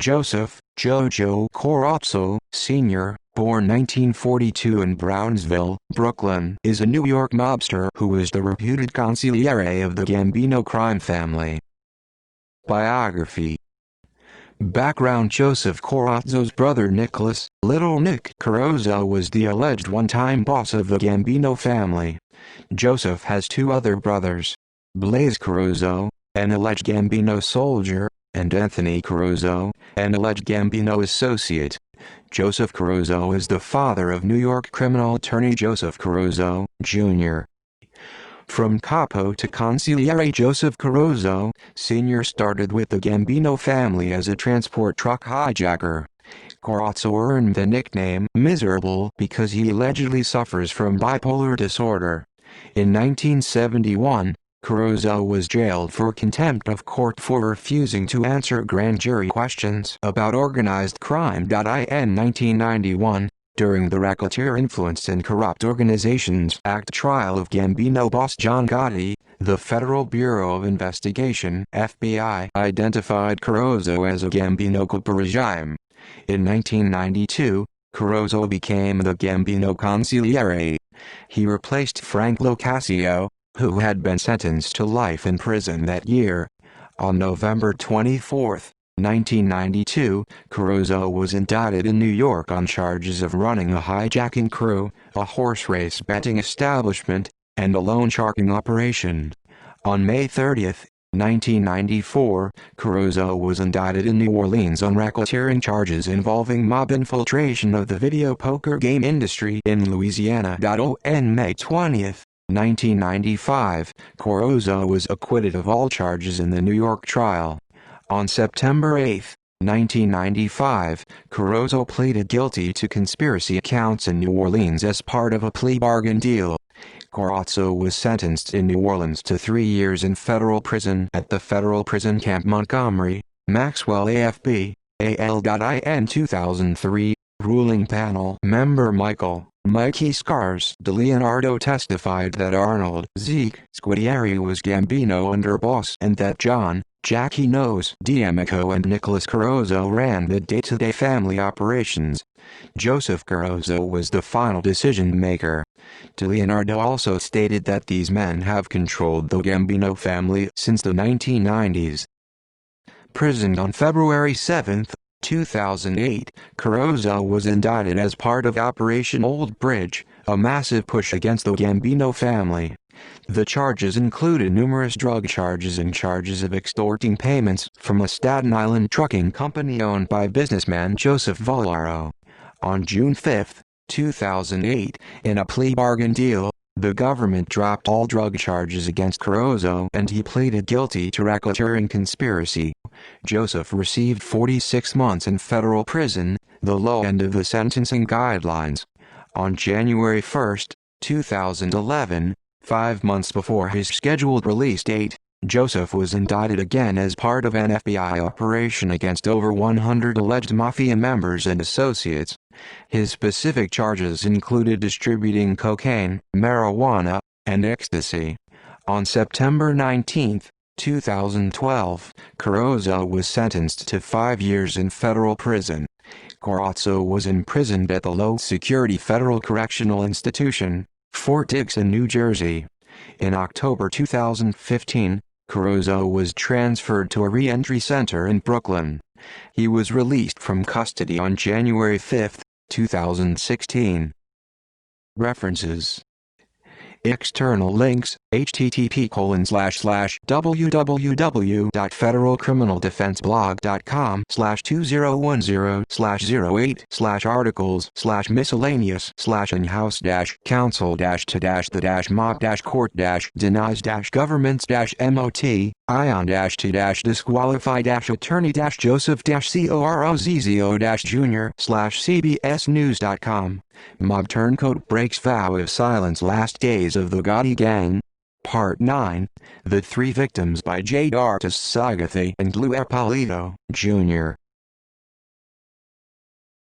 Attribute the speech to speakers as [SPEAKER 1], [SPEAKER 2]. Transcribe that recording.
[SPEAKER 1] Joseph Jojo Corozzo, Sr., born 1942 in Brownsville, Brooklyn, is a New York mobster who is the reputed consigliere of the Gambino crime family. Biography. Background: Joseph Corozzo's brother Nicholas, Little Nick Corozzo, was the alleged one-time boss of the Gambino family. Joseph has two other brothers, Blaze Corozzo, an alleged Gambino soldier, and Anthony Corozzo, an alleged Gambino associate. Joseph Corozzo is the father of New York criminal attorney Joseph Corozzo, Jr. From capo to consigliere, Joseph Corozzo, Sr. started with the Gambino family as a transport truck hijacker. Corozzo earned the nickname "Miserable" because he allegedly suffers from bipolar disorder. In 1971, Corozzo was jailed for contempt of court for refusing to answer grand jury questions about organized crime. In 1991, during the Racketeer Influenced and Corrupt Organizations Act trial of Gambino boss John Gotti, the Federal Bureau of Investigation (FBI) identified Corozzo as a Gambino regime. In 1992, Corozzo became the Gambino consigliere. He replaced Frank Locascio, who had been sentenced to life in prison that year. On November 24, 1992, Corozzo was indicted in New York on charges of running a hijacking crew, a horse race betting establishment, and a loan sharking operation. On May 30, 1994, Corozzo was indicted in New Orleans on racketeering charges involving mob infiltration of the video poker game industry in Louisiana. On May 20, 1995, Corozzo was acquitted of all charges in the New York trial. On September 8, 1995, Corozzo pleaded guilty to conspiracy counts in New Orleans as part of a plea bargain deal. Corozzo was sentenced in New Orleans to 3 years in federal prison at the Federal Prison Camp Montgomery, Maxwell AFB, AL. In 2003, ruling panel member Mikey Scars de Leonardo testified that Arnold Zeke Scudieri was Gambino underboss and that John Jackie Nose D'Amico and Nicholas Corozzo ran the day-to-day family operations. Joseph Corozzo was the final decision-maker. De Leonardo also stated that these men have controlled the Gambino family since the 1990s. Prisoned on February 7, 2008, Corozzo was indicted as part of Operation Old Bridge, a massive push against the Gambino family. The charges included numerous drug charges and charges of extorting payments from a Staten Island trucking company owned by businessman Joseph Vollaro. On June 5, 2008, in a plea bargain deal, the government dropped all drug charges against Corozzo and he pleaded guilty to racketeering conspiracy. Joseph received 46 months in federal prison, the low end of the sentencing guidelines. On January 1, 2011, 5 months before his scheduled release date, Joseph was indicted again as part of an FBI operation against over 100 alleged Mafia members and associates. His specific charges included distributing cocaine, marijuana, and ecstasy. On September 19, 2012, Corozzo was sentenced to 5 years in federal prison. Corozzo was imprisoned at the low-security Federal Correctional Institution, Fort Dix in New Jersey. In October 2015, Corozzo was transferred to a re-entry center in Brooklyn. He was released from custody on January 5, 2016. References. External links: http://www.federalcriminaldefenseblog.com/2010/8/articles/miscellaneous/in-house-counsel-to-governments-mot-court-deny-disqualified-attorney-joseph-corozzo jr/cbsnews.com. Mob Turncoat breaks vow of silence. Last days of the Gotti Gang. Part 9. The Three Victims by Jade Artist Sagathe and Lou Ippolito, Jr.